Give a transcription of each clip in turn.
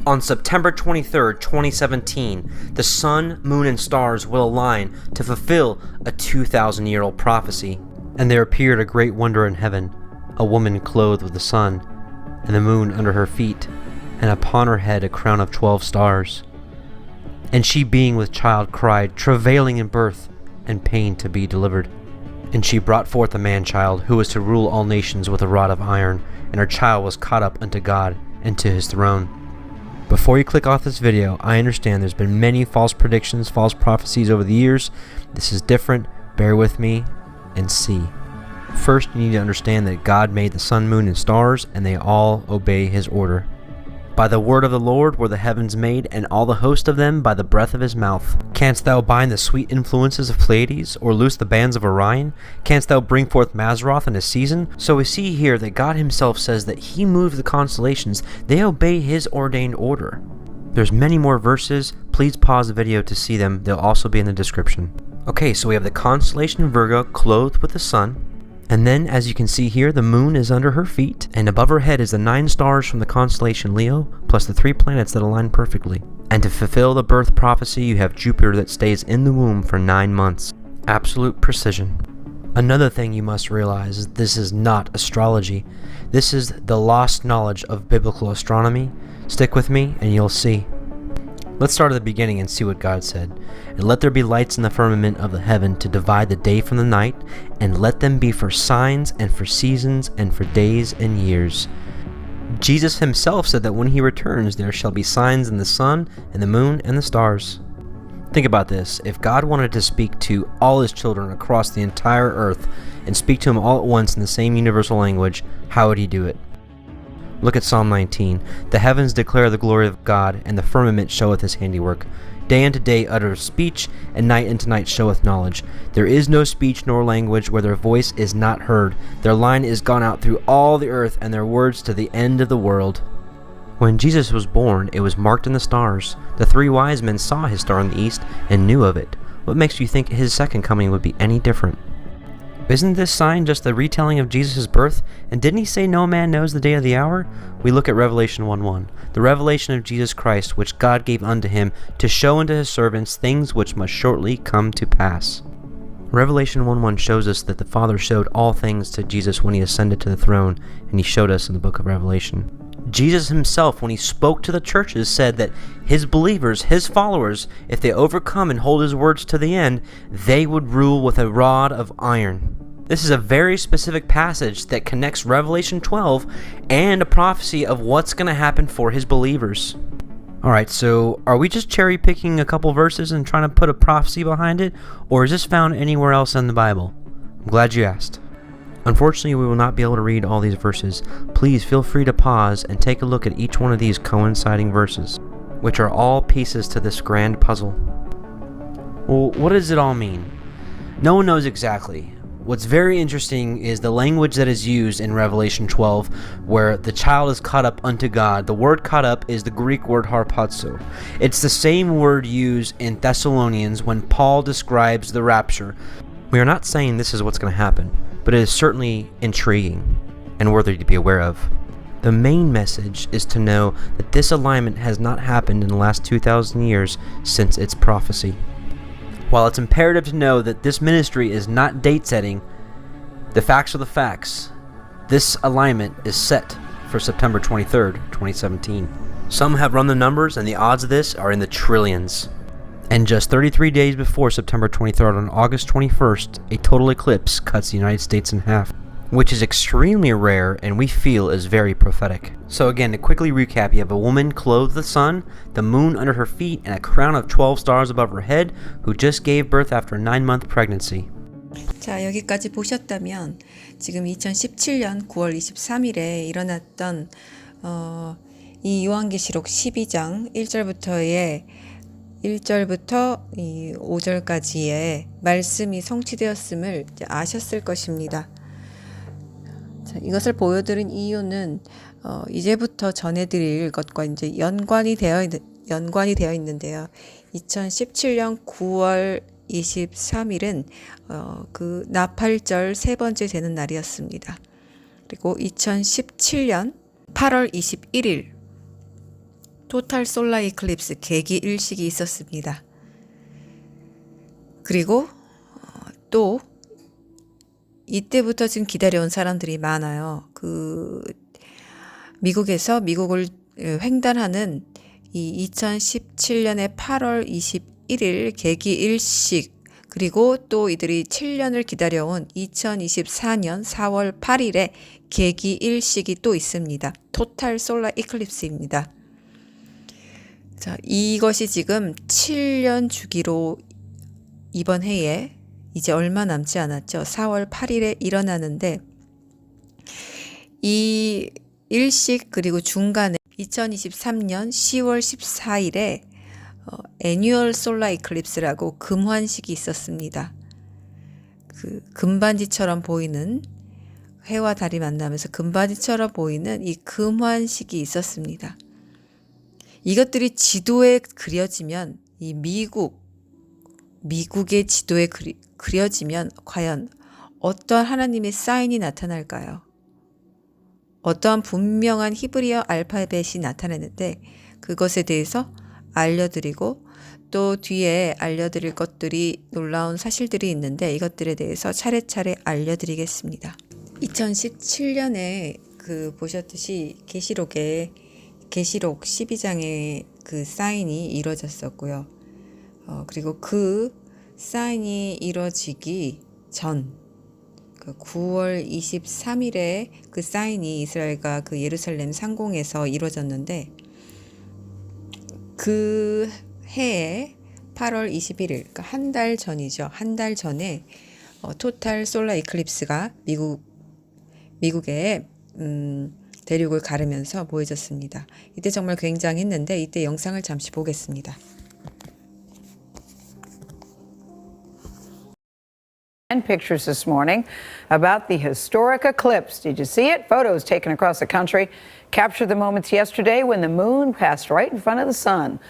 On September 23rd, 2017, the sun, moon, and stars will align to fulfill a 2,000-year-old prophecy. And there appeared a great wonder in heaven, a woman clothed with the sun, and the moon under her feet, and upon her head a crown of 12 stars. And she being with child cried, travailing in birth, and pain to be delivered. And she brought forth a man-child, who was to rule all nations with a rod of iron, and her child was caught up unto God, and to his throne. Before you click off this video, I understand there's been many false predictions, false prophecies over the years. This is different. Bear with me and see. First, you need to understand that God made the sun, moon, and stars, and they all obey his order. By the word of the Lord were the heavens made, and all the host of them by the breath of his mouth. Canst thou bind the sweet influences of Pleiades, or loose the bands of Orion? Canst thou bring forth Mazzaroth in a season? So we see here that God himself says that he moved the constellations. They obey his ordained order. There's many more verses. Please pause the video to see them. They'll also be in the description. Okay, so we have the constellation Virgo clothed with the sun. And then, as you can see here, the moon is under her feet, and above her head is the 9 stars from the constellation Leo, plus the 3 planets that align perfectly. And to fulfill the birth prophecy, you have Jupiter that stays in the womb for 9 months. Absolute precision. Another thing you must realize is this is not astrology. This is the lost knowledge of biblical astronomy. Stick with me and you'll see. Let's start at the beginning and see what God said. And let there be lights in the firmament of the heaven to divide the day from the night, and let them be for signs and for seasons and for days and years. Jesus himself said that when he returns there shall be signs in the sun and the moon and the stars. Think about this. If God wanted to speak to all his children across the entire earth and speak to them all at once in the same universal language, how would he do it? Look at Psalm 19. The heavens declare the glory of God, and the firmament showeth his handiwork. Day unto day uttereth speech, and night unto night showeth knowledge. There is no speech nor language where their voice is not heard. Their line is gone out through all the earth, and their words to the end of the world. When Jesus was born, it was marked in the stars. The 3 wise men saw his star in the east and knew of it. What makes you think his second coming would be any different? Isn't this sign just the retelling of Jesus' birth? And didn't he say no man knows the day or the hour? We look at Revelation 1:1, the revelation of Jesus Christ, which God gave unto him to show unto his servants things which must shortly come to pass. Revelation 1:1 shows us that the Father showed all things to Jesus when he ascended to the throne, and he showed us in the book of Revelation. Jesus himself, when he spoke to the churches, said that his believers, his followers, if they overcome and hold his words to the end, they would rule with a rod of iron. This is a very specific passage that connects Revelation 12 and a prophecy of what's going to happen for his believers. Alright, so are we just cherry picking a couple verses and trying to put a prophecy behind it, or is this found anywhere else in the Bible? I'm glad you asked. Unfortunately, we will not be able to read all these verses. Please feel free to pause and take a look at each one of these coinciding verses, which are all pieces to this grand puzzle. Well, what does it all mean? No one knows exactly. What's very interesting is the language that is used in Revelation 12, where the child is caught up unto God. The word caught up is the Greek word harpazo. It's the same word used in Thessalonians when Paul describes the rapture. We are not saying this is what's going to happen, but it is certainly intriguing and worthy to be aware of. The main message is to know that this alignment has not happened in the last 2,000 years since its prophecy. While it's imperative to know that this ministry is not date setting, the facts are the facts. This alignment is set for September 23rd, 2017. Some have run the numbers, and the odds of this are in the trillions. And just 33 days before September 23rd, on August 21st, a total eclipse cuts the United States in half, which is extremely rare and we feel is very prophetic. So again, to quickly recap, you have a woman clothed with the sun, the moon under her feet, and a crown of 12 stars above her head, who just gave birth after a 9-month pregnancy. 자, 여기까지 보셨다면 지금 2017년 9월 23일에 일어났던 이 요한계시록 12장 1절부터 이 5절까지의 말씀이 성취되었음을 이제 아셨을 것입니다. 자, 이것을 보여드린 이유는 이제부터 전해드릴 것과 이제 연관이 되어 있는데요. 2017년 9월 23일은 그 나팔절 세 번째 되는 날이었습니다. 그리고 2017년 8월 21일 토탈 솔라 이클립스 개기 일식이 있었습니다. 그리고 또 이때부터 지금 기다려온 사람들이 많아요. 미국에서 미국을 횡단하는 이 2017년의 8월 21일 개기 일식, 그리고 또 이들이 7년을 기다려온 2024년 4월 8일에 개기 일식이 또 있습니다. 토탈 솔라 이클립스입니다. 자, 이것이 지금 7년 주기로 이번 해에 이제 얼마 남지 않았죠. 4월 8일에 일어나는데, 이 일식 그리고 중간에 2023년 10월 14일에 애뉴얼 솔라 이클립스라고 금환식이 있었습니다. 그 금반지처럼 보이는, 해와 달이 만나면서 금반지처럼 보이는 이 금환식이 있었습니다. 이것들이 지도에 그려지면, 이 미국의 지도에 그려지면 과연 어떤 하나님의 사인이 나타날까요? 어떠한 분명한 히브리어 알파벳이 나타나는데, 그것에 대해서 알려드리고, 또 뒤에 알려드릴 것들이, 놀라운 사실들이 있는데 이것들에 대해서 차례차례 알려드리겠습니다. 2017년에 보셨듯이 계시록 12장의 그 사인이 이루어졌었고요. 그리고 그 사인이 이루어지기 전 9월 23일에 그 사인이 이스라엘과 그 예루살렘 상공에서 이루어졌는데, 그 해에 8월 21일, 그러니까 한 달 전이죠. 한 달 전에 토탈 솔라 이클립스가 미국의 대륙을 가르면서 보여졌습니다. 이때 정말 굉장했는데, 이때 영상을 잠시 보겠습니다. And pictures this morning about the historic eclipse. Did you see it? Photos taken across the country captured the moments yesterday when the moon passed right in front of the sun.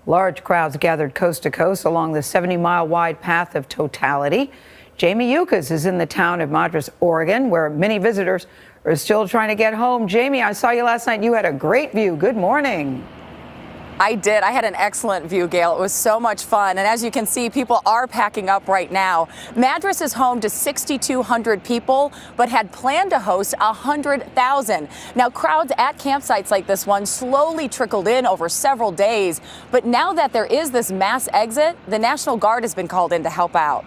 Large crowds gathered coast to coast along the 70-mile wide path of totality. Jamie Yukas is in the town of Madras, Oregon, where many visitors are still trying to get home. Jamie, I saw you last night. You had a great view. Good morning. I did. I had an excellent view, Gail. It was so much fun. And as you can see, people are packing up right now. Madras is home to 6,200 people, but had planned to host 100,000. Now, crowds at campsites like this one slowly trickled in over several days. But now that there is this mass exit, the National Guard has been called in to help out.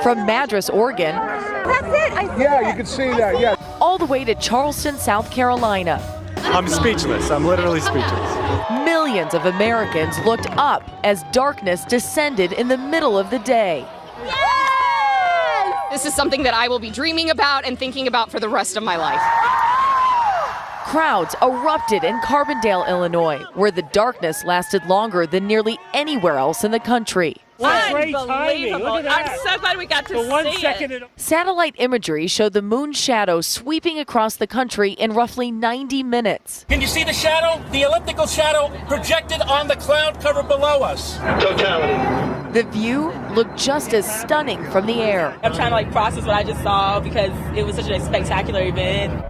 From Madras, Oregon. That's it. Yeah, you can see that. Yeah. All the way to Charleston, South Carolina. I'm speechless. I'm literally speechless. Millions of Americans looked up as darkness descended in the middle of the day. Yes! This is something that I will be dreaming about and thinking about for the rest of my life. Crowds erupted in Carbondale, Illinois, where the darkness lasted longer than nearly anywhere else in the country. What great timing. Look at that. I'm so glad we got to For 1 see second it. Satellite imagery showed the moon's shadow sweeping across the country in roughly 90 minutes. Can you see the shadow? The elliptical shadow projected on the cloud cover below us. Totality. The view looked just as stunning from the air. I'm trying to process what I just saw because it was such a spectacular event.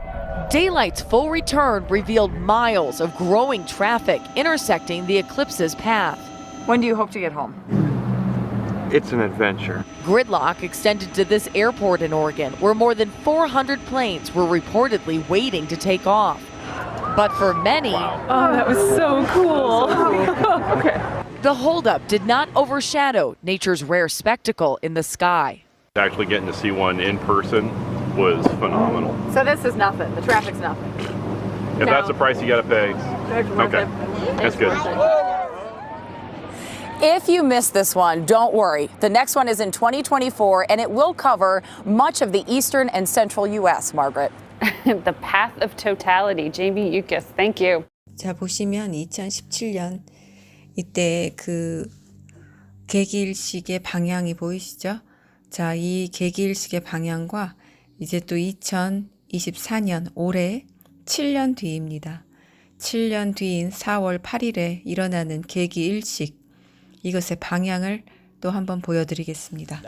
Daylight's full return revealed miles of growing traffic intersecting the eclipse's path. When do you hope to get home? It's an adventure. Gridlock extended to this airport in Oregon, where more than 400 planes were reportedly waiting to take off. But for many, Oh, that was so cool. Okay. the holdup did not overshadow nature's rare spectacle in the sky. Actually getting to see one in person was phenomenal. So this is nothing. The traffic's nothing. If that's the price you gotta pay, okay, that's good. If you missed this one, don't worry. The next one is in 2024, and it will cover much of the eastern and central U.S., Margaret. The path of totality. Jamie Yukas, thank you. 자, 보시면 2017년 이때 개기일식의 방향이 보이시죠? 자, 이 개기일식의 방향과 이제 또 2024년 올해 7년 뒤입니다. 7년 뒤인 4월 8일에 일어나는 개기일식, 이것의 방향을 또 한번 보여드리겠습니다.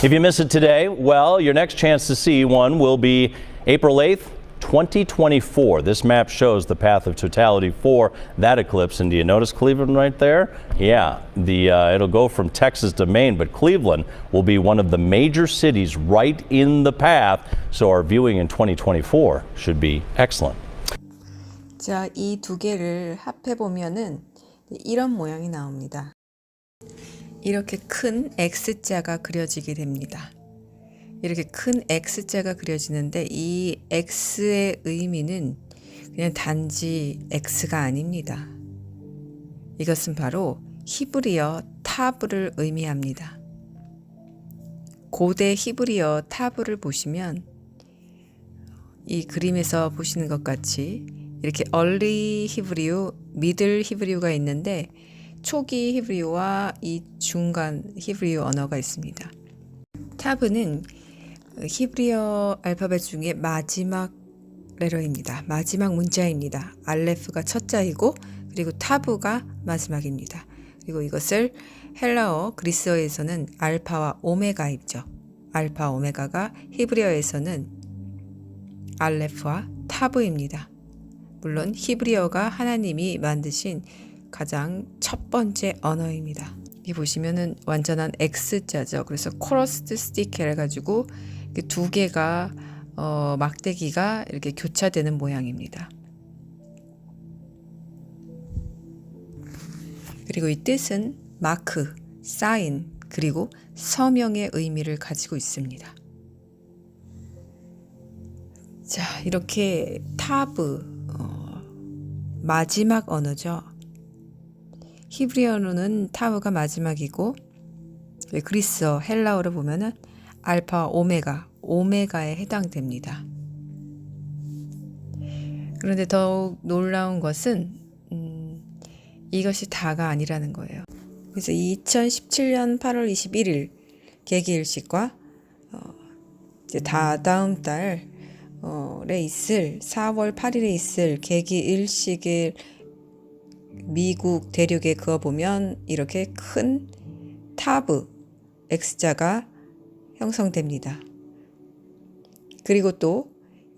If you miss it today, well, your next chance to see one will be April 8th, 2024. This map shows the path of totality for that eclipse. And do you notice Cleveland right there? Yeah, it'll go from Texas to Maine, but Cleveland will be one of the major cities right in the path. So our viewing in 2024 should be excellent. 자, 이 두 개를 합해 보면은 이런 모양이 나옵니다. 이렇게 큰 X자가 그려지게 됩니다. 이렇게 큰 X자가 그려지는데 이 X의 의미는 그냥 단지 X가 아닙니다. 이것은 바로 히브리어 타브를 의미합니다. 고대 히브리어 타브를 보시면 이 그림에서 보시는 것 같이 이렇게 얼리 히브리어, 미들 히브리어가 있는데 초기 히브리어와 이 중간 히브리어 언어가 있습니다. 타브는 히브리어 알파벳 중에 마지막 레터입니다. 마지막 문자입니다. 알레프가 첫 자이고 그리고 타브가 마지막입니다. 그리고 이것을 헬라어, 그리스어에서는 알파와 오메가이죠. 알파, 오메가가 히브리어에서는 알레프와 타브입니다. 물론 히브리어가 하나님이 만드신 가장 첫 번째 언어입니다. 여기 보시면은 완전한 X자죠. 그래서 코러스드 스티케 해가지고 두 개가 막대기가 이렇게 교차되는 모양입니다. 그리고 이 뜻은 마크, 사인, 그리고 서명의 의미를 가지고 있습니다. 자, 이렇게 타브, 마지막 언어죠. 히브리어로는 타브가 마지막이고 그리스어, 헬라어로 보면은 알파, 오메가에 해당됩니다. 그런데 더욱 놀라운 것은 이것이 다가 아니라는 거예요. 그래서 2017년 8월 21일 개기일식과 이제 다음 달에 있을 4월 8일에 있을 개기일식을 미국 대륙에 그어보면 이렇게 큰 타브 X자가 형성됩니다. 그리고 또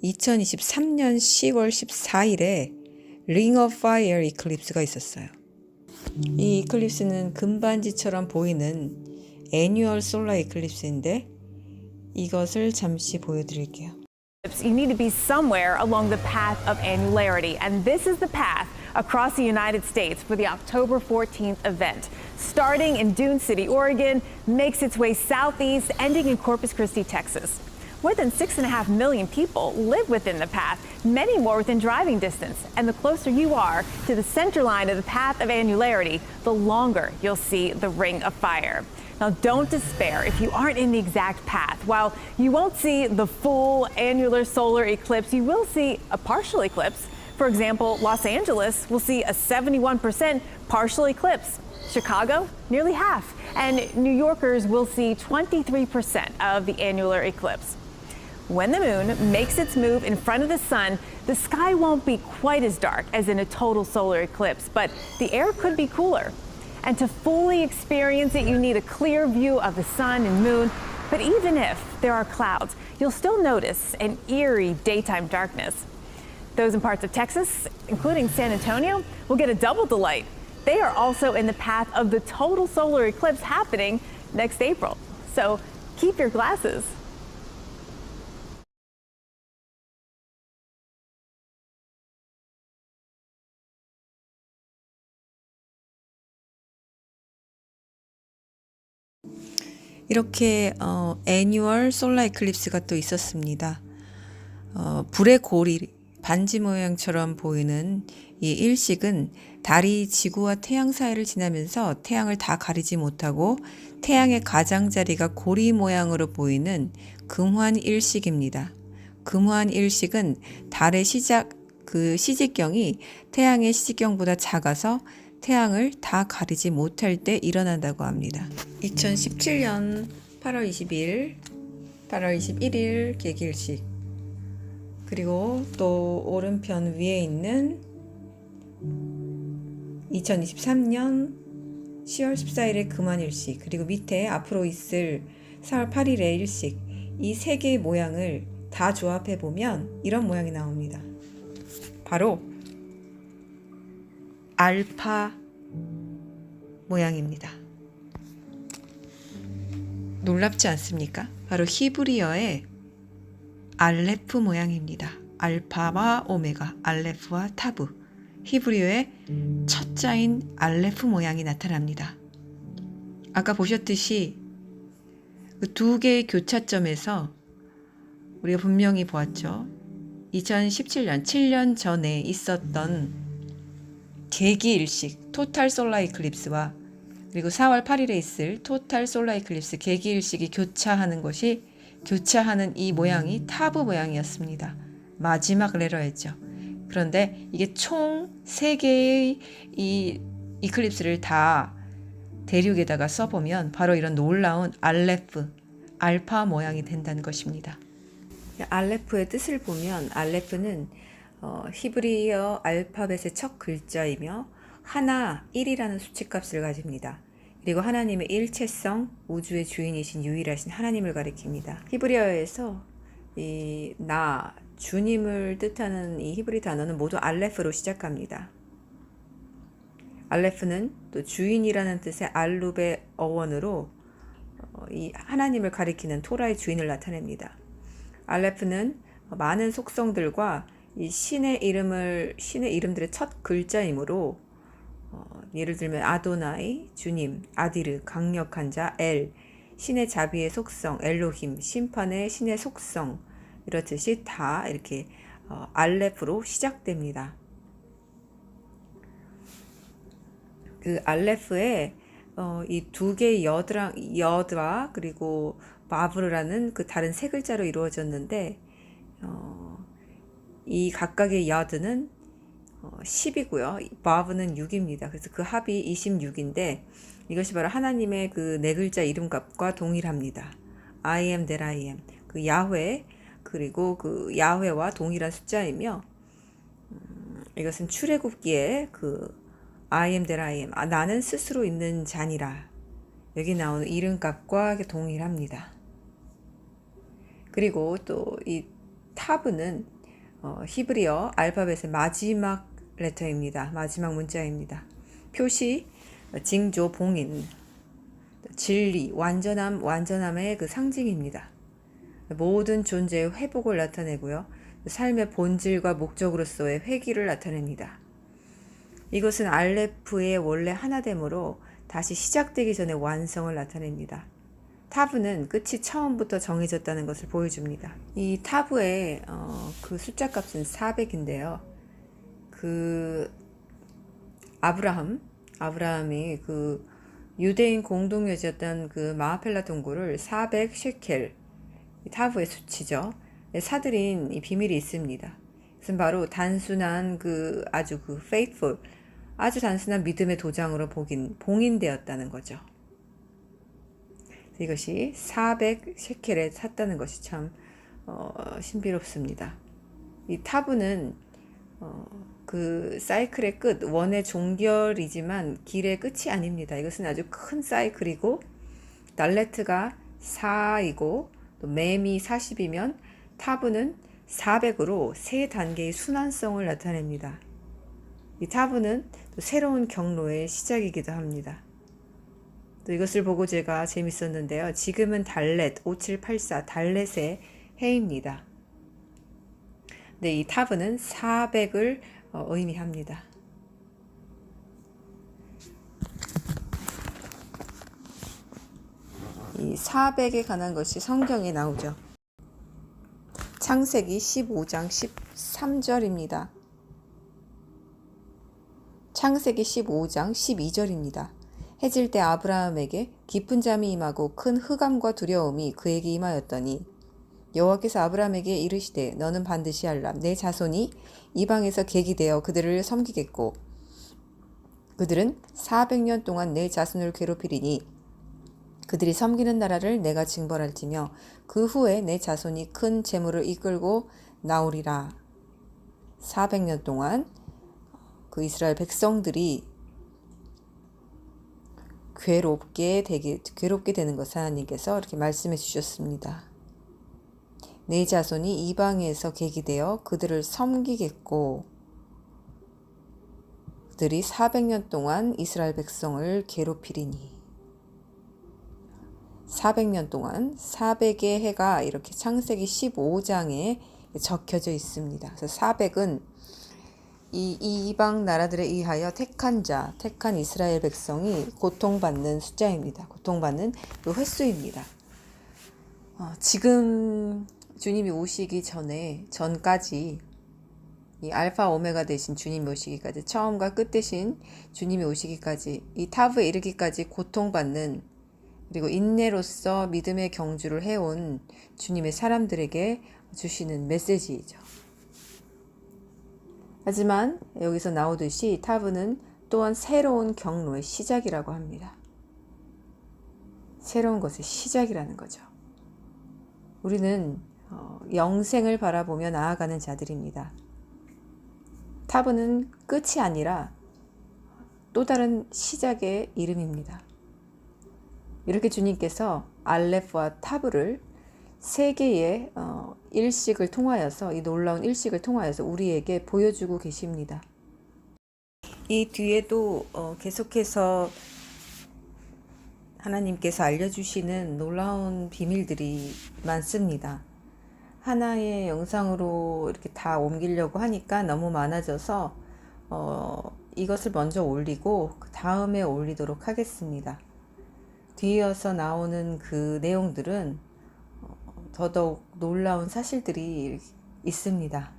2023년 10월 14일에 Ring of Fire 이클립스가 있었어요. 이 이클립스는 금반지처럼 보이는 애뉴얼 솔라 이클립스인데 이것을 잠시 보여드릴게요. You need to be somewhere along the path of annularity, and this is the path across the United States for the October 14th event. Starting in Dune City, Oregon, makes its way southeast, ending in Corpus Christi, Texas. More than 6.5 million people live within the path, many more within driving distance. And the closer you are to the center line of the path of annularity, the longer you'll see the ring of fire. Now, don't despair if you aren't in the exact path. While you won't see the full annular solar eclipse, you will see a partial eclipse. For example, Los Angeles will see a 71% partial eclipse. Chicago, nearly half. And New Yorkers will see 23% of the annular eclipse. When the moon makes its move in front of the sun, the sky won't be quite as dark as in a total solar eclipse, but the air could be cooler. And to fully experience it, you need a clear view of the sun and moon. But even if there are clouds, you'll still notice an eerie daytime darkness. Those in parts of Texas, including San Antonio, will get a double delight. They are also in the path of the total solar eclipse happening next April. So keep your glasses. 이렇게 애뉴얼 솔라 이클립스가 또 있었습니다. 불의 고리, 반지 모양처럼 보이는 이 일식은 달이 지구와 태양 사이를 지나면서 태양을 다 가리지 못하고 태양의 가장자리가 고리 모양으로 보이는 금환 일식입니다. 금환 일식은 달의 시직경이 태양의 시직경보다 작아서 태양을 다 가리지 못할 때 일어난다고 합니다. 2017년 8월 20일, 8월 21일 개기일식, 그리고 또 오른편 위에 있는 2023년 10월 14일의 금환일식, 그리고 밑에 앞으로 있을 4월 8일의 일식, 이 세 개의 모양을 다 조합해 보면 이런 모양이 나옵니다. 바로 알파 모양입니다. 놀랍지 않습니까? 바로 히브리어의 알레프 모양입니다. 알파와 오메가, 알레프와 타브. 히브리어의 첫 자인 알레프 모양이 나타납니다. 아까 보셨듯이 그 두 개의 교차점에서 우리가 분명히 보았죠. 2017년, 7년 전에 있었던 개기일식, 토탈 솔라 이클립스와 그리고 4월 8일에 있을 토탈 솔라 이클립스 개기일식이 교차하는 이 모양이 타브 모양이었습니다. 마지막 레러였죠. 그런데 이게 총 3개의 이 이클립스를 다 대륙에다가 써보면 바로 이런 놀라운 알레프, 알파 모양이 된다는 것입니다. 알레프의 뜻을 보면 알레프는 히브리어 알파벳의 첫 글자이며 하나, 1이라는 수치값을 가집니다. 그리고 하나님의 일체성, 우주의 주인이신 유일하신 하나님을 가리킵니다. 히브리어에서 이 나, 주님을 뜻하는 이 히브리 단어는 모두 알레프로 시작합니다. 알레프는 또 주인이라는 뜻의 알룹의 어원으로 이 하나님을 가리키는 토라의 주인을 나타냅니다. 알레프는 많은 속성들과 이 신의 이름들의 첫 글자이므로 예를 들면 아도나이, 주님, 아디르, 강력한 자, 엘, 신의 자비의 속성, 엘로힘, 심판의 신의 속성, 이렇듯이 다 이렇게 알레프로 시작됩니다. 그 알레프에 이 두 개의 여드와 그리고 바브르라는 그 다른 세 글자로 이루어졌는데 이 각각의 여드는 10이고요. 바브는 6입니다. 그래서 그 합이 26인데 이것이 바로 하나님의 그 네 글자 이름값과 동일합니다. I am that I am. 그 야훼 그리고 그 야훼와 동일한 숫자이며 이것은 출애굽기에 그 I am that I am. 나는 스스로 있는 자니라. 여기 나오는 이름값과 동일합니다. 그리고 또 이 타브는 히브리어 알파벳의 마지막 레터입니다. 마지막 문자입니다. 표시, 징조, 봉인, 진리, 완전함의 그 상징입니다. 모든 존재의 회복을 나타내고요. 삶의 본질과 목적으로서의 회귀를 나타냅니다. 이것은 알레프의 원래 하나됨으로 다시 시작되기 전에 완성을 나타냅니다. 타브는 끝이 처음부터 정해졌다는 것을 보여줍니다. 이 타브의 그 숫자 값은 400인데요. 그 아브라함이 그 유대인 공동묘지였던 그 마하펠라 동굴을 400 셰켈, 타브의 수치죠. 사들인 이 비밀이 있습니다. 그것은 바로 단순한 아주 faithful, 아주 단순한 믿음의 도장으로 봉인되었다는 거죠. 이것이 400 셰켈에 샀다는 것이 참 신비롭습니다. 이 타브는 그 사이클의 끝, 원의 종결이지만 길의 끝이 아닙니다. 이것은 아주 큰 사이클이고 달레트가 4이고 또 맴이 40이면 타브는 400으로 세 단계의 순환성을 나타냅니다. 이 타브는 또 새로운 경로의 시작이기도 합니다. 또 이것을 보고 제가 재밌었는데요. 지금은 달렛 5784 달렛의 해입니다. 네, 이 타브는 400을 의미합니다. 이 400에 관한 것이 성경에 나오죠. 창세기 15장 13절입니다. 창세기 15장 12절입니다. 해질 때 아브라함에게 깊은 잠이 임하고 큰 흑암과 두려움이 그에게 임하였더니 여호와께서 아브라함에게 이르시되 너는 반드시 알라. 내 자손이 이방에서 객이 되어 그들을 섬기겠고 그들은 400년 동안 내 자손을 괴롭히리니 그들이 섬기는 나라를 내가 징벌할지며 그 후에 내 자손이 큰 재물을 이끌고 나오리라. 400년 동안 그 이스라엘 백성들이 괴롭게 되는 것을 하나님께서 이렇게 말씀해 주셨습니다. 내 자손이 이방에서 계기되어 그들을 섬기겠고 그들이 400년 동안 이스라엘 백성을 괴롭히리니 400년 동안 400의 해가 이렇게 창세기 15장에 적혀져 있습니다. 그래서 400은 이 이방 나라들에 의하여 택한 이스라엘 백성이 고통받는 숫자입니다. 고통받는 그 횟수입니다. 지금 주님이 오시기 전까지 이 알파 오메가 되신 주님이 오시기까지, 처음과 끝 되신 주님이 오시기까지, 이 타브에 이르기까지 고통받는, 그리고 인내로서 믿음의 경주를 해온 주님의 사람들에게 주시는 메시지이죠. 하지만 여기서 나오듯이 타브는 또한 새로운 경로의 시작이라고 합니다. 새로운 것의 시작이라는 거죠. 우리는 영생을 바라보며 나아가는 자들입니다. 타브는 끝이 아니라 또 다른 시작의 이름입니다. 이렇게 주님께서 알레프와 타브를 세 개의 일식을 통하여서, 이 놀라운 일식을 통하여서 우리에게 보여주고 계십니다. 이 뒤에도 계속해서 하나님께서 알려주시는 놀라운 비밀들이 많습니다. 하나의 영상으로 이렇게 다 옮기려고 하니까 너무 많아져서 이것을 먼저 올리고 그 다음에 올리도록 하겠습니다. 뒤이어서 나오는 그 내용들은 더더욱 놀라운 사실들이 있습니다.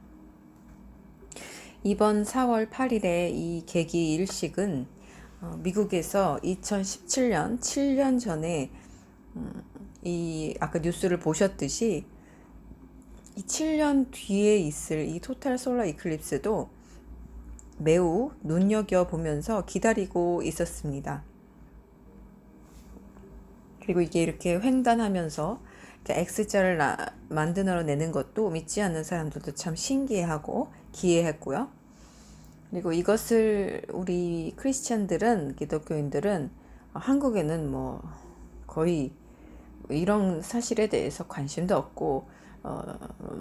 이번 4월 8일에 이 계기 일식은 미국에서 2017년 7년 전에 아까 뉴스를 보셨듯이 이 7년 뒤에 있을 이 토탈 솔라 이클립스도 매우 눈여겨보면서 기다리고 있었습니다. 그리고 이게 이렇게 횡단하면서 X자를 만들어내는 것도 믿지 않는 사람들도 참 신기해하고 기이했고요. 그리고 이것을 우리 크리스찬들은, 기독교인들은 한국에는 뭐 거의 이런 사실에 대해서 관심도 없고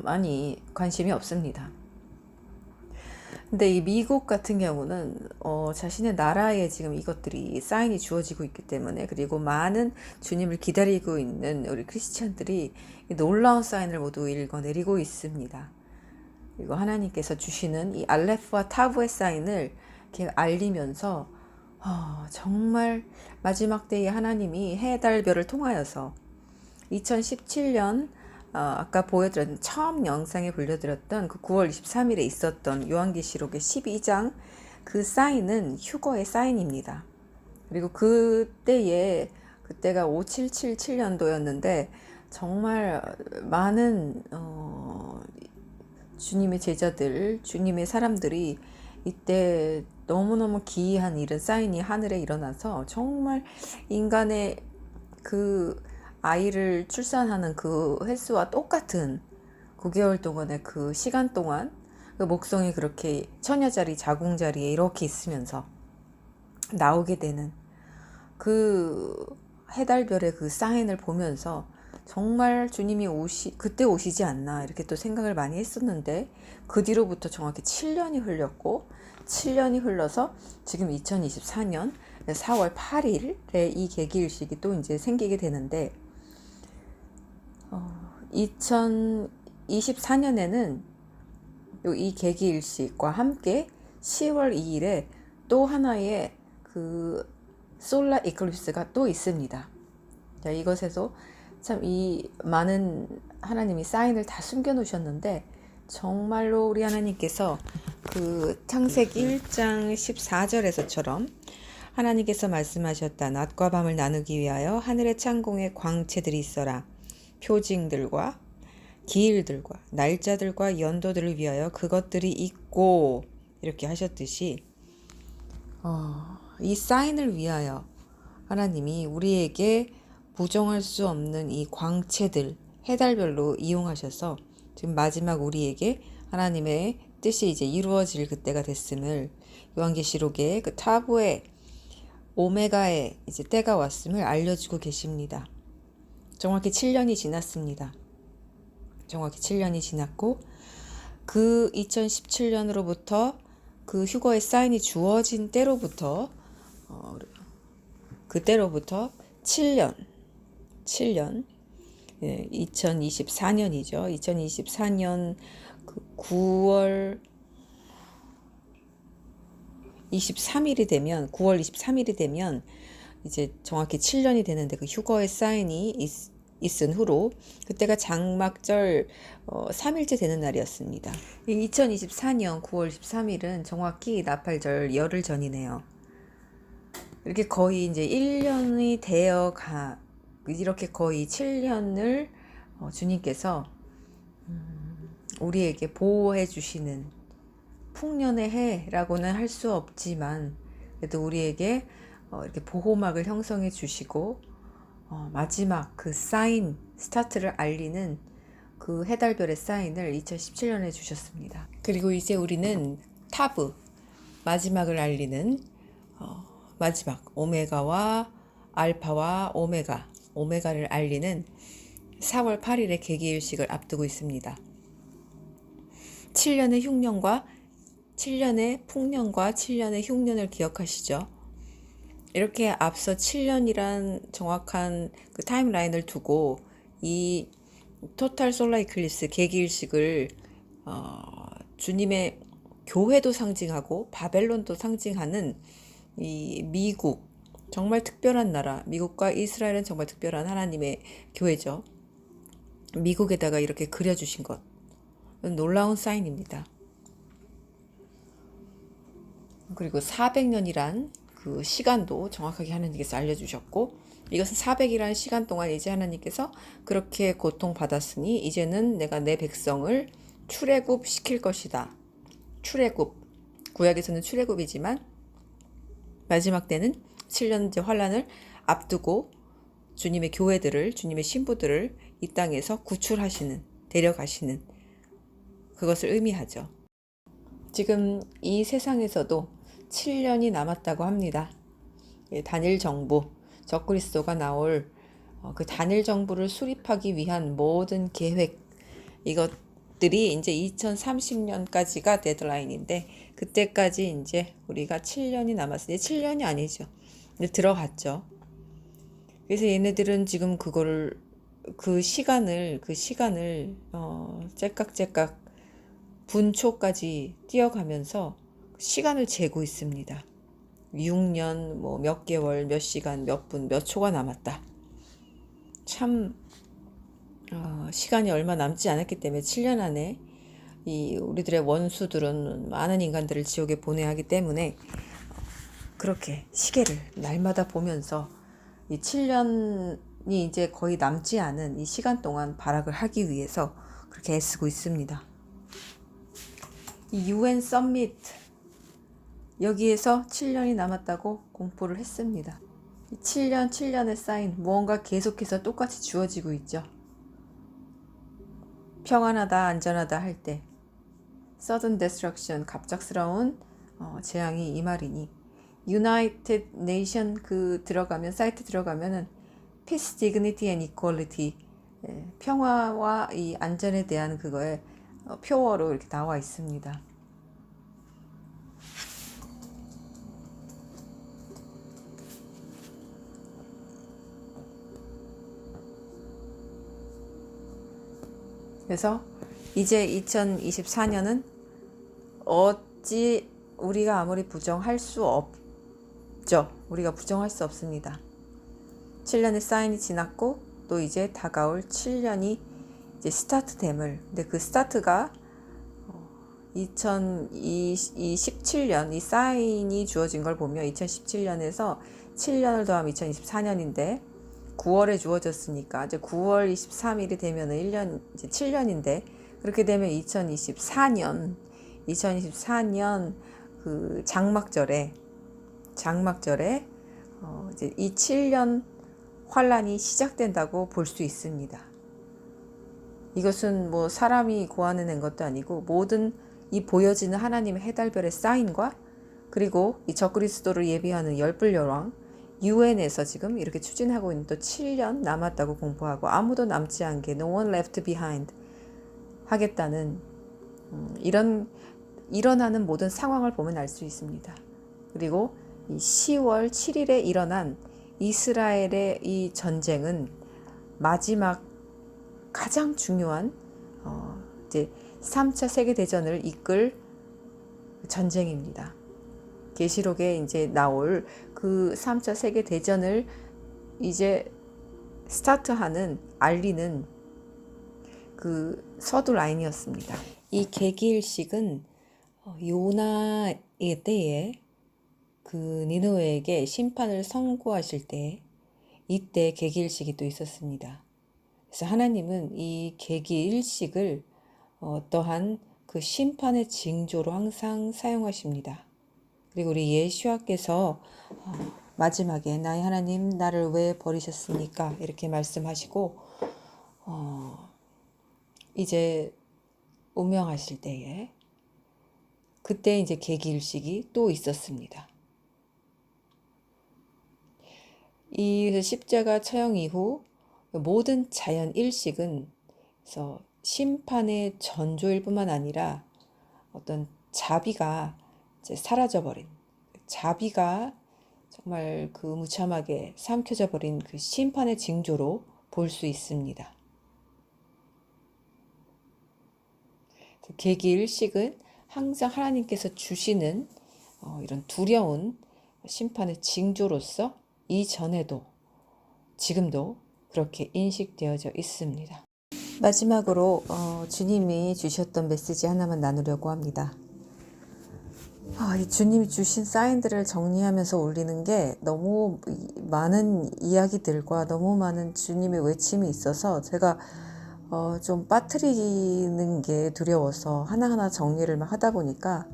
많이 관심이 없습니다. 근데 이 미국 같은 경우는 자신의 나라에 지금 이것들이 사인이 주어지고 있기 때문에, 그리고 많은 주님을 기다리고 있는 우리 크리스찬들이 이 놀라운 사인을 모두 읽어내리고 있습니다. 그리고 하나님께서 주시는 이 알레프와 타브의 사인을 이렇게 알리면서 정말 마지막 때에 하나님이 해달별을 통하여서 2017년 아까 보여드렸던 처음 영상에 불려드렸던 그 9월 23일에 있었던 요한계시록의 12장 그 사인은 휴거의 사인입니다. 그리고 그때가 5777년도였는데 정말 많은 주님의 제자들, 주님의 사람들이 이때 너무너무 기이한 이런 사인이 하늘에 일어나서 정말 인간의 그 아이를 출산하는 그 횟수와 똑같은 9개월 동안의 그 시간 동안 그 목성이 그렇게 처녀자리, 자궁자리에 이렇게 있으면서 나오게 되는 그 해달별의 그 사인을 보면서 정말 주님이 그때 오시지 않나 이렇게 또 생각을 많이 했었는데, 그 뒤로부터 정확히 7년이 흘렸고 7년이 흘러서 지금 2024년 4월 8일에 이 계기일식이 또 이제 생기게 되는데, 2024년에는 이 계기일식과 함께 10월 2일에 또 하나의 그 솔라 이클립스가 또 있습니다. 자, 이것에서 참 이 많은 하나님이 사인을 다 숨겨 놓으셨는데, 정말로 우리 하나님께서 그 창세기 1장 14절에서처럼 하나님께서 말씀하셨다. 낮과 밤을 나누기 위하여 하늘의 창공에 광채들이 있어라. 표징들과 기일들과 날짜들과 연도들을 위하여 그것들이 있고, 이렇게 하셨듯이 이 사인을 위하여 하나님이 우리에게 부정할 수 없는 이 광채들, 해달별로 이용하셔서 지금 마지막 우리에게 하나님의 뜻이 이제 이루어질 그때가 됐음을 요한계시록의 그 타브의 오메가의 이제 때가 왔음을 알려주고 계십니다. 정확히 7년이 지났습니다. 정확히 7년이 지났고 그 2017년으로부터 그 휴거의 사인이 주어진 때로부터 그때로부터 7년 2024년이죠. 2024년 그 9월 23일이 되면 9월 23일이 되면 이제 정확히 7년이 되는데 그 휴거의 사인이 있은 후로 그때가 장막절 3일째 되는 날이었습니다. 2024년 9월 13일은 정확히 나팔절 열흘 전이네요. 이렇게 거의 이제 1년이 이렇게 거의 7년을 주님께서 우리에게 보호해 주시는 풍년의 해라고는 할 수 없지만 그래도 우리에게 이렇게 보호막을 형성해 주시고 마지막 그 사인 스타트를 알리는 그 해달별의 사인을 2017년에 주셨습니다. 그리고 이제 우리는 타브 마지막을 알리는 마지막 오메가와 알파와 오메가를 알리는 4월 8일의 개기일식을 앞두고 있습니다. 7년의 흉년과 7년의 풍년과 7년의 흉년을 기억하시죠? 이렇게 앞서 7년이란 정확한 그 타임라인을 두고 이 토탈 솔라 이클립스 개기일식을 주님의 교회도 상징하고 바벨론도 상징하는 이 미국, 정말 특별한 나라, 미국과 이스라엘은 정말 특별한 하나님의 교회죠. 미국에다가 이렇게 그려주신 것, 놀라운 사인입니다. 그리고 400년이란 그 시간도 정확하게 하나님께서 알려주셨고, 이것은 400이라는 시간 동안 이제 하나님께서 그렇게 고통받았으니 이제는 내가 내 백성을 출애굽 시킬 것이다. 출애굽, 구약에서는 출애굽이지만 마지막 때는 7년째 환란을 앞두고 주님의 교회들을, 주님의 신부들을 이 땅에서 구출하시는, 데려가시는 그것을 의미하죠. 지금 이 세상에서도 7년이 남았다고 합니다. 단일 정부, 적그리스도가 나올 그 단일 정부를 수립하기 위한 모든 계획, 이것들이 이제 2030년까지가 데드라인인데 그때까지 이제 우리가 7년이 남았으니 7년이 아니죠. 들어갔죠. 그래서 얘네들은 지금 그거를 그 시간을 째깍째깍 분초까지 뛰어가면서 시간을 재고 있습니다. 6년, 뭐 몇 개월, 몇 시간, 몇 분, 몇 초가 남았다. 참 시간이 얼마 남지 않았기 때문에 7년 안에 이 우리들의 원수들은 많은 인간들을 지옥에 보내야 하기 때문에 그렇게 시계를 날마다 보면서 이 7년이 이제 거의 남지 않은 이 시간 동안 발악을 하기 위해서 그렇게 애쓰고 있습니다. 이 UN 서밋 여기에서 7년이 남았다고 공포를 했습니다. 7년의 사인, 무언가 계속해서 똑같이 주어지고 있죠. 평안하다, 안전하다 할 때 sudden destruction, 갑작스러운 재앙이 이 말이니 United Nation 사이트 들어가면은 Peace, Dignity and Equality, 평화와 이 안전에 대한 그거에 표어로 이렇게 나와 있습니다. 그래서 이제 2024년은 어찌 우리가 아무리 부정할 수 없죠. 우리가 부정할 수 없습니다. 7년의 사인이 지났고 또 이제 다가올 7년이 이제 스타트됨을, 근데 그 스타트가 2017년 이 사인이 주어진 걸 보면 2017년에서 7년을 더하면 2024년인데 9월에 주어졌으니까 이제 9월 23일이 되면은 1년 이제 7년인데 그렇게 되면 2024년 그 장막절에 이제 이 7년 환란이 시작된다고 볼 수 있습니다. 이것은 뭐 사람이 고안해낸 것도 아니고 모든 이 보여지는 하나님의 해달별의 사인과 그리고 이 적그리스도를 예비하는 열불 여왕 UN에서 지금 이렇게 추진하고 있는 또 7년 남았다고 공포하고 아무도 남지 않게 No one left behind 하겠다는 일어나는 모든 상황을 보면 알 수 있습니다. 그리고 이 10월 7일에 일어난 이스라엘의 이 전쟁은 마지막 가장 중요한 이제 3차 세계대전을 이끌 전쟁입니다. 계시록에 이제 나올 그 3차 세계대전을 이제 스타트하는 알리는 그 서두 라인이었습니다. 이 계기일식은 요나의 때에 그 니느웨에게 심판을 선고하실 때 이때 계기일식이 또 있었습니다. 그래서 하나님은 이 계기일식을 어떠한 그 심판의 징조로 항상 사용하십니다. 그리고 우리 예수와께서 마지막에 나의 하나님 나를 왜 버리셨습니까? 이렇게 말씀하시고 이제 운명하실 때에 그때 이제 계기일식이 또 있었습니다. 이 십자가 처형 이후 모든 자연 일식은 그래서 심판의 전조일 뿐만 아니라 어떤 자비가 이제 사라져버린, 자비가 정말 그 무참하게 삼켜져 버린 그 심판의 징조로 볼 수 있습니다. 계기일식은 항상 하나님께서 주시는 이런 두려운 심판의 징조로서 이전에도 지금도 그렇게 인식되어져 있습니다. 마지막으로 주님이 주셨던 메시지 하나만 나누려고 합니다. 이 주님이 주신 사인들을 정리하면서 올리는 게 너무 많은 이야기들과 너무 많은 주님의 외침이 있어서 제가 좀 빠뜨리는 게 두려워서 하나하나 정리를 막 하다 보니까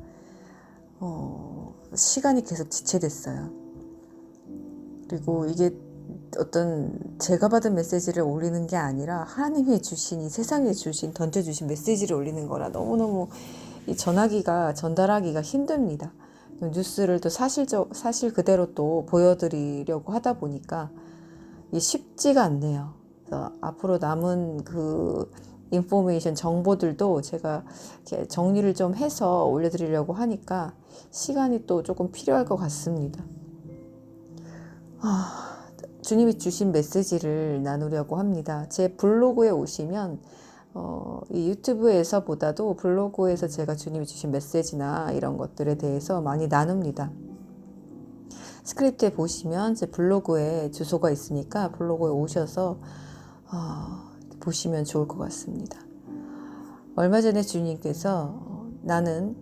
시간이 계속 지체됐어요. 그리고 이게 어떤 제가 받은 메시지를 올리는 게 아니라 하나님이 주신 이 세상에 주신 던져주신 메시지를 올리는 거라 너무너무 이 전달하기가 힘듭니다. 뉴스를 또 사실 그대로 또 보여드리려고 하다 보니까 이게 쉽지가 않네요. 그래서 앞으로 남은 그 인포메이션 정보들도 제가 이렇게 정리를 좀 해서 올려드리려고 하니까 시간이 또 조금 필요할 것 같습니다. 주님이 주신 메시지를 나누려고 합니다. 제 블로그에 오시면 이 유튜브에서보다도 블로그에서 제가 주님이 주신 메시지나 이런 것들에 대해서 많이 나눕니다. 스크립트에 보시면 제 블로그에 주소가 있으니까 블로그에 오셔서 보시면 좋을 것 같습니다. 얼마 전에 주님께서 나는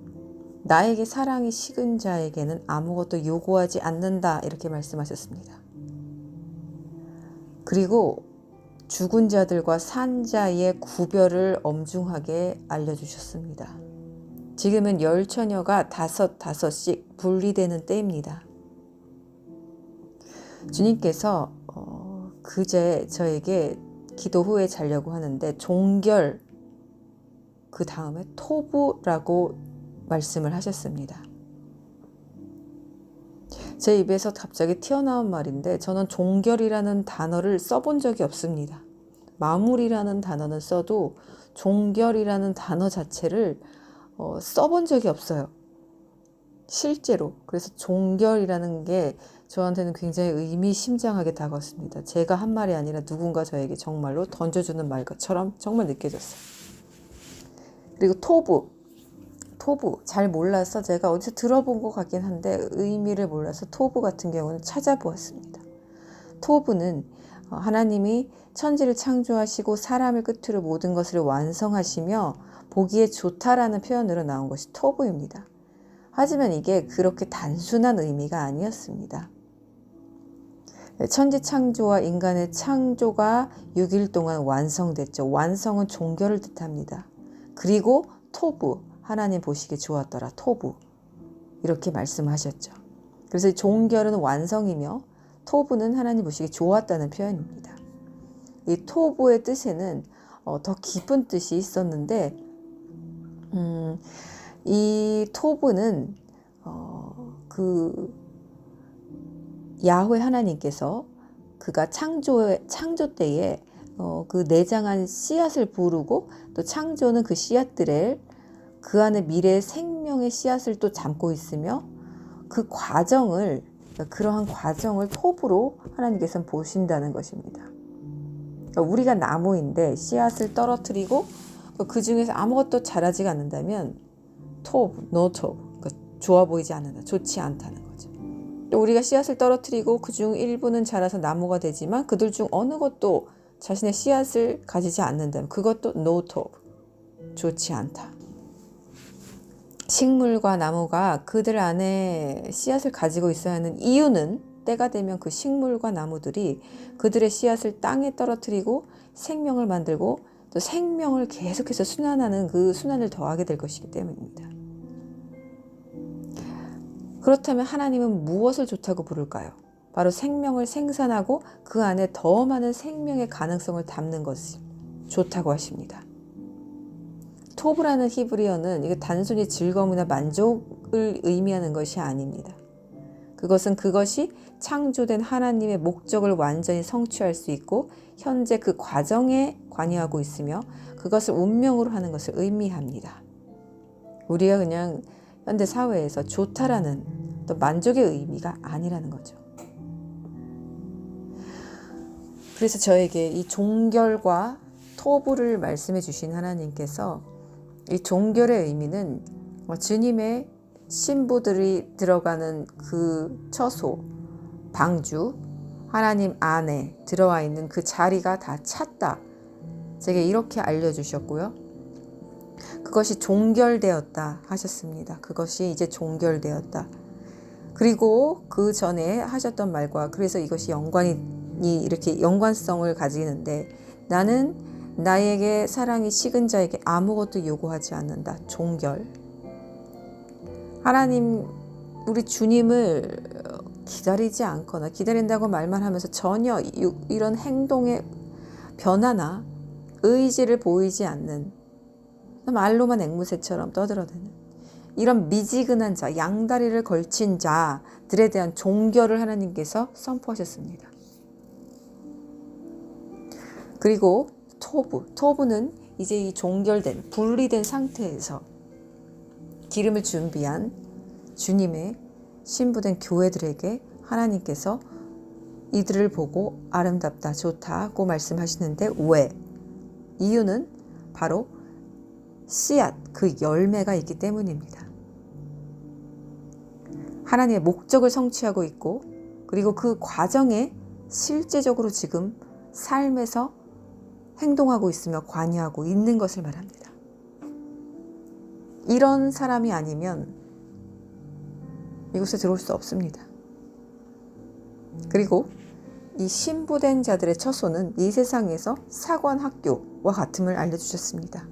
나에게 사랑이 식은 자에게는 아무것도 요구하지 않는다 이렇게 말씀하셨습니다. 그리고 죽은 자들과 산 자의 구별을 엄중하게 알려주셨습니다. 지금은 열 처녀가 다섯씩 분리되는 때입니다. 주님께서 그제 저에게 기도 후에 자려고 하는데 종결 그 다음에 토부라고 말씀을 하셨습니다. 제 입에서 갑자기 튀어나온 말인데 저는 종결이라는 단어를 써본 적이 없습니다. 마무리라는 단어는 써도 종결이라는 단어 자체를 써본 적이 없어요. 실제로. 그래서 종결이라는 게 저한테는 굉장히 의미심장하게 다가왔습니다. 제가 한 말이 아니라 누군가 저에게 정말로 던져주는 말처럼 정말 느껴졌어요. 그리고 토부 잘 몰라서 제가 어디서 들어본 것 같긴 한데 의미를 몰라서 토부 같은 경우는 찾아보았습니다. 토부는 하나님이 천지를 창조하시고 사람을 끝으로 모든 것을 완성하시며 보기에 좋다라는 표현으로 나온 것이 토부입니다. 하지만 이게 그렇게 단순한 의미가 아니었습니다. 천지 창조와 인간의 창조가 6일 동안 완성됐죠. 완성은 종결을 뜻합니다. 그리고 토부, 하나님 보시기에 좋았더라. 토부. 이렇게 말씀하셨죠. 그래서 이 종결은 완성이며 토부는 하나님 보시기에 좋았다는 표현입니다. 이 토부의 뜻에는 더 깊은 뜻이 있었는데 이 토부는 야훼 하나님께서 그가 창조 때에 그 내장한 씨앗을 부르고 또 창조는 그 씨앗들을 그 안에 미래의 생명의 씨앗을 또 담고 있으며 그 과정을 그러한 과정을 톱으로 하나님께서는 보신다는 것입니다. 그러니까 우리가 나무인데 씨앗을 떨어뜨리고 그 중에서 아무것도 자라지가 않는다면 톱, 노톱, 그러니까 좋아 보이지 않는다, 좋지 않다는 거죠. 또 우리가 씨앗을 떨어뜨리고 그중 일부는 자라서 나무가 되지만 그들 중 어느 것도 자신의 씨앗을 가지지 않는다면 그것도 노톱, 좋지 않다. 식물과 나무가 그들 안에 씨앗을 가지고 있어야 하는 이유는 때가 되면 그 식물과 나무들이 그들의 씨앗을 땅에 떨어뜨리고 생명을 만들고 또 생명을 계속해서 순환하는 그 순환을 더하게 될 것이기 때문입니다. 그렇다면 하나님은 무엇을 좋다고 부를까요? 바로 생명을 생산하고 그 안에 더 많은 생명의 가능성을 담는 것을 좋다고 하십니다. 토브라는 히브리어는 이게 단순히 즐거움이나 만족을 의미하는 것이 아닙니다. 그것이 창조된 하나님의 목적을 완전히 성취할 수 있고 현재 그 과정에 관여하고 있으며 그것을 운명으로 하는 것을 의미합니다. 우리가 그냥 현대 사회에서 좋다라는 또 만족의 의미가 아니라는 거죠. 그래서 저에게 이 종결과 토부를 말씀해 주신 하나님께서 이 종결의 의미는 주님의 신부들이 들어가는 그 처소, 방주, 하나님 안에 들어와 있는 그 자리가 다 찼다. 제게 이렇게 알려주셨고요. 그것이 종결되었다 하셨습니다. 그것이 이제 종결되었다. 그리고 그 전에 하셨던 말과 그래서 이것이 이렇게 연관성을 가지는데 나는 나에게 사랑이 식은 자에게 아무것도 요구하지 않는다. 종결. 하나님, 우리 주님을 기다리지 않거나 기다린다고 말만 하면서 전혀 이런 행동의 변화나 의지를 보이지 않는 말로만 앵무새처럼 떠들어대는 이런 미지근한 자, 양다리를 걸친 자들에 대한 종결을 하나님께서 선포하셨습니다. 그리고 토부는 이제 이 종결된, 분리된 상태에서 기름을 준비한 주님의 신부된 교회들에게 하나님께서 이들을 보고 아름답다, 좋다고 말씀하시는데 왜? 이유는 바로 씨앗, 그 열매가 있기 때문입니다. 하나님의 목적을 성취하고 있고 그리고 그 과정에 실제적으로 지금 삶에서 행동하고 있으며 관여하고 있는 것을 말합니다. 이런 사람이 아니면 이곳에 들어올 수 없습니다. 그리고 이 신부된 자들의 처소는 이 세상에서 사관학교와 같음을 알려주셨습니다.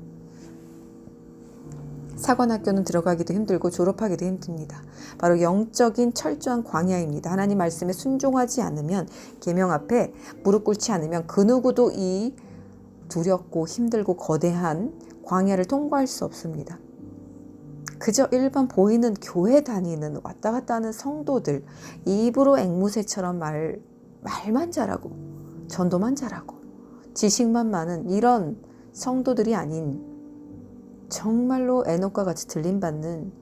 사관학교는 들어가기도 힘들고 졸업하기도 힘듭니다. 바로 영적인 철저한 광야입니다. 하나님 말씀에 순종하지 않으면, 계명 앞에 무릎 꿇지 않으면 그 누구도 이 두렵고 힘들고 거대한 광야를 통과할 수 없습니다. 그저 일반 보이는 교회 다니는 왔다 갔다 하는 성도들, 입으로 앵무새처럼 말만 잘하고 전도만 잘하고 지식만 많은 이런 성도들이 아닌 정말로 에녹과 같이 들림받는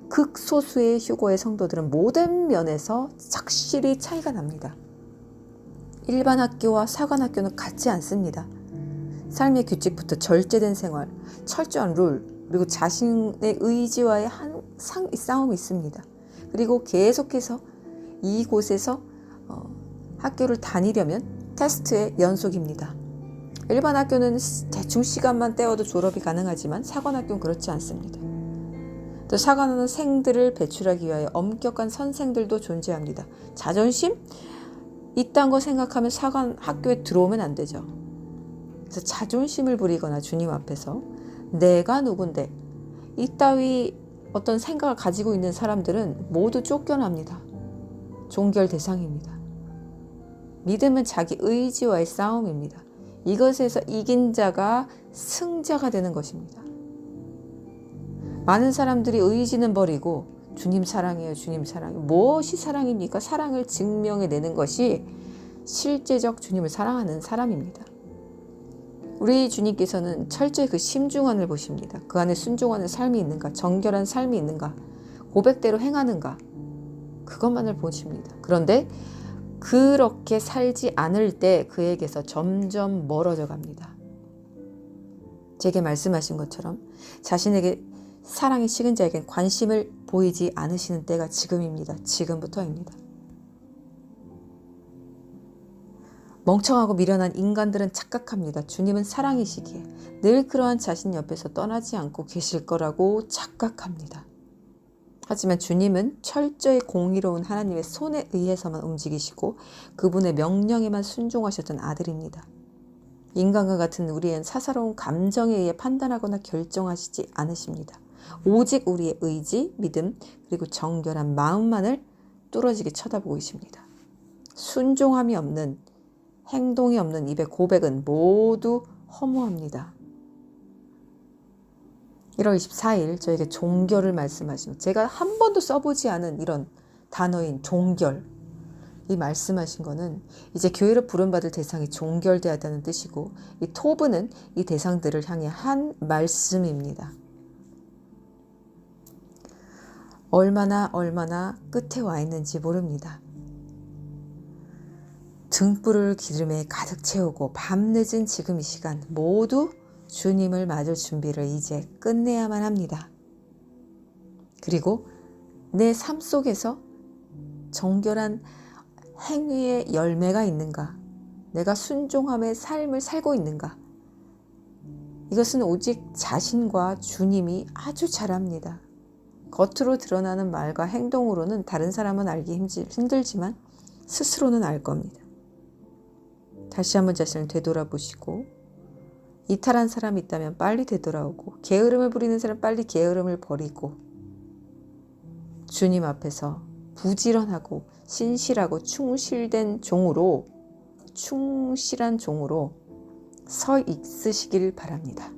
극소수의 휴거의 성도들은 모든 면에서 확실히 차이가 납니다. 일반 학교와 사관학교는 같지 않습니다. 삶의 규칙부터 절제된 생활, 철저한 룰, 그리고 자신의 의지와의 싸움이 있습니다. 그리고 계속해서 이곳에서 학교를 다니려면 테스트의 연속입니다. 일반 학교는 대충 시간만 때워도 졸업이 가능하지만 사관학교는 그렇지 않습니다. 또 사관학생들을 배출하기 위하여 엄격한 선생들도 존재합니다. 자존심? 이딴 거 생각하면 사관학교에 들어오면 안 되죠. 그래서 자존심을 부리거나 주님 앞에서 내가 누군데 이따위 어떤 생각을 가지고 있는 사람들은 모두 쫓겨납니다. 종결 대상입니다. 믿음은 자기 의지와의 싸움입니다. 이것에서 이긴 자가 승자가 되는 것입니다. 많은 사람들이 의지는 버리고 주님 사랑해요, 주님 사랑해요. 무엇이 사랑입니까? 사랑을 증명해내는 것이 실제적 주님을 사랑하는 사람입니다. 우리 주님께서는 철저히 그 심중안을 보십니다. 그 안에 순종하는 삶이 있는가, 정결한 삶이 있는가, 고백대로 행하는가, 그것만을 보십니다. 그런데 그렇게 살지 않을 때 그에게서 점점 멀어져 갑니다. 제게 말씀하신 것처럼 자신에게 사랑이 식은 자에겐 관심을 보이지 않으시는 때가 지금입니다. 지금부터입니다. 멍청하고 미련한 인간들은 착각합니다. 주님은 사랑이시기에 늘 그러한 자신 옆에서 떠나지 않고 계실 거라고 착각합니다. 하지만 주님은 철저히 공의로운 하나님의 손에 의해서만 움직이시고 그분의 명령에만 순종하셨던 아들입니다. 인간과 같은 우리의 사사로운 감정에 의해 판단하거나 결정하시지 않으십니다. 오직 우리의 의지, 믿음, 그리고 정결한 마음만을 뚫어지게 쳐다보고 계십니다. 순종함이 없는, 행동이 없는 입의 고백은 모두 허무합니다. 1월 24일 저에게 종결을 말씀하시면, 제가 한 번도 써보지 않은 이런 단어인 종결, 이 말씀하신 거는 이제 교회로 부름받을 대상이 종결되어야 한다는 뜻이고, 이 토브는 이 대상들을 향해 한 말씀입니다. 얼마나 끝에 와 있는지 모릅니다. 등불을 기름에 가득 채우고 밤늦은 지금 이 시간 모두 주님을 맞을 준비를 이제 끝내야만 합니다. 그리고 내 삶 속에서 정결한 행위의 열매가 있는가? 내가 순종함의 삶을 살고 있는가? 이것은 오직 자신과 주님이 아주 잘 압니다. 겉으로 드러나는 말과 행동으로는 다른 사람은 알기 힘들지만 스스로는 알 겁니다. 다시 한번 자신을 되돌아보시고, 이탈한 사람이 있다면 빨리 되돌아오고, 게으름을 부리는 사람 빨리 게으름을 버리고, 주님 앞에서 부지런하고 신실하고 충실한 종으로 서 있으시길 바랍니다.